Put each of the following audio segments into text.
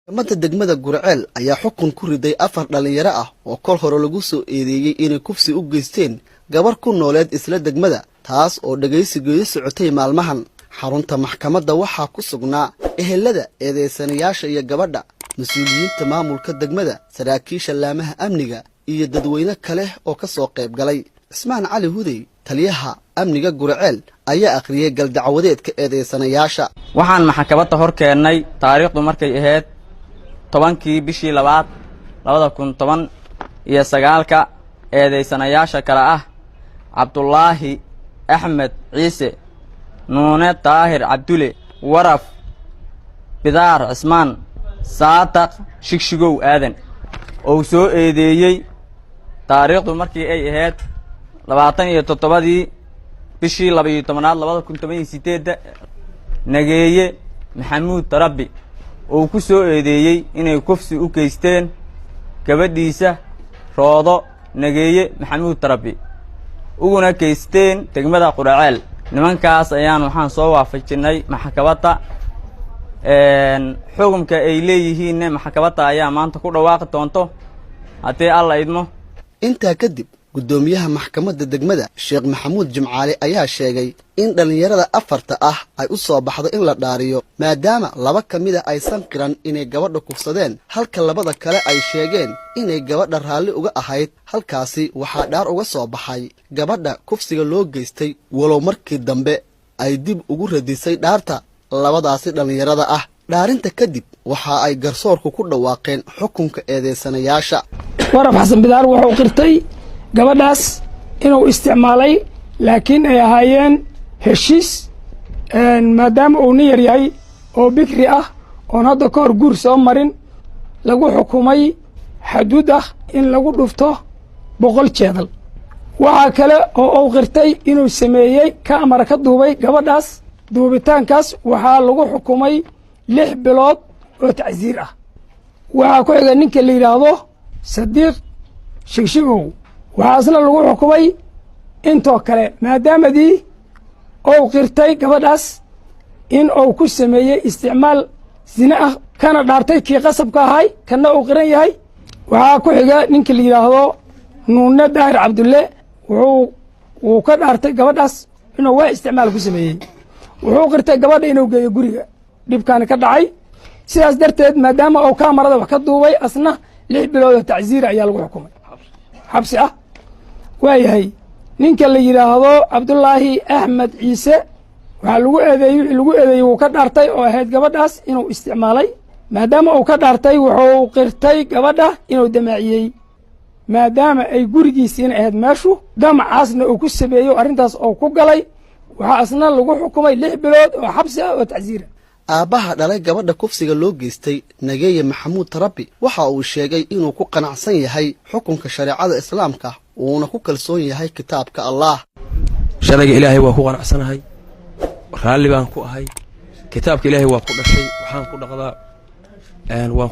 maxkamadda degmada Gurceel ayaa xukun ku riday 4 dhalinyaro ah oo kol hore lagu soo eedeeyay inay kufsi u geysteen gabar ku nooleed isla degmada taas oo dhageysigeedu socotay maalmahan. xarunta maxkamadda waxaa ku sugnaa ehelada eedeysanayaasha iyo gabadha, mas'uuliyiinta maamulka degmada, saraakiisha laamaha amniga iyo dadweyne kale oo ka soo qayb galay. Ismaan Cali Hudey, taliyaha amniga Gurceel, ayaa akhriyay gal dacwadeedka eedeysanayaasha. waxaan maxkamadda hor keenay taariikhdu markay ahayd 10kii bishii 2 2019 eedeysanayaasha kala ah Cabdullaahi Axmed Ciise, Nuune Taahir Cabdulle, Waraf Bidaar Cismaan, Saataq Shigshigow Aadan oo soo eedeeyay taariikhdu markii ay ahayd 27 bishii 12 2018 Nageeye Maxamuud Tarabbi oo ku soo eedeeyay inay kufsi u geysteen gabadhiisa Roodo Nageeye Maxamuud Tarabbi uguna geysteen degmada Gurceel. nimankaas ayaan waxaan soo waafajinay maxkamadda xukunka ay leeyihiin maxkamadda ayaa maanta ku dhawaaqi doonto haddii alla idmo. intaa kadib gudoomiyaha maxkamadda degmada Sheekh Maxamuud Jimcaale ayaa sheegay in dhalinyarada 4 ah ay u soo baxdo in la dhaariyo maadaama 2 kamid ah aysan qiran inay gabadha kufsadeen halka 2 kale ay sheegeen inay gabadha raalli uga ahayd. halkaasi waxaa dhaar uga soo baxay gabadha kufsiga loo geystay walow markii dambe ay dib ugu radisay dhaarta labadaasi dhalinyarada ah. dhaarinta kadib waxa ay garsoorku ku dhawaaqeen xukunka eedeysanayaasha. Waraf Xasan Bidaar wuxuu qirtay gabadhaas inuu isticmaalay laakiin ay ahaayeen heshiis maadaama uu niyar yahay oo bikri ah oo hadda ka hor guur soo marin lagu xukumay xaduud ah in lagu dhufto 100 jeedal. waxa kale oo uu qirtay inuu sameeyay ka amar ka duubay gabadhaas duubitaankaas waxaa lagu xukumay 6 bilood oo tacsiir ah. waxa ku xiga ninka la yiraahdo Sadiiq Shigshigow waxaasna lagu xukumay intoo kale maadaamadii uu qirtay gabadhaas in uu ku sameeyay isticmaal zina ah kana dhaartay kii qasabka ahay kana uu qiran yahay. waxa ku xiga ninka la yiraahdo Nuune Taahir Cabdulle wuxuu ka dhaartay gabadhaas inuu wax isticmaal ku sameeyay. wuxuu qirtay gabadha inuu geeyo guriga dhibkaan ka dhacay. sidaas darteed maadaama uu kaamarada wax ka duubay asna 6 bilood oo tacsiir ayaa lagu xukumay xabsi ah. waayahay ninka la yiraahdo Cabdullaahi Axmed Ciise waxa lagu eedeeyay uu ka dhaartay oo ahayd gabadhaas inuu isticmaalay maadaama uu ka dhaartay wuxuu qirtay gabadha inuu damaaciyay maadaama ay gurigiisina ahayd meeshu damacaasna uu ku sameeyo arintaas oo ku galay. waxa asna lagu xukumay 6 bilood oo xabsi ah oo tacsiir. aabaha dhalay gabadha kufsiga loo geystay Nageeye Maxamuud Tarabbi waxa uu sheegay inuu ku qanacsan yahay xukunka shariicada islaamka uuna ku kalsoon yahay kitaabka Allah. sharciga Ilaahay waa ku qanacsanahay, raalli baan ku ahay, kitaabka Ilaahay waa ku dhashay, waxaan ku dhaqdaa waan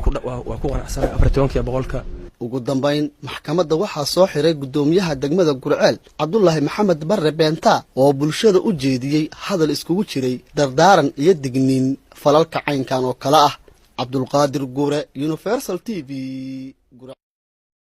ku qanacsanahay 14% ugu dambayn maxkamadda waxaa soo xiray gudoomiyaha degmada Gurceel Cabdullaahi Maxamed Barre Beenta oo bulshada u jeediyay hadal iskugu jiray dardaaran iyo digniin falalka caynkan oo kala ah. Cabdulqaadir Guure, Universal TV.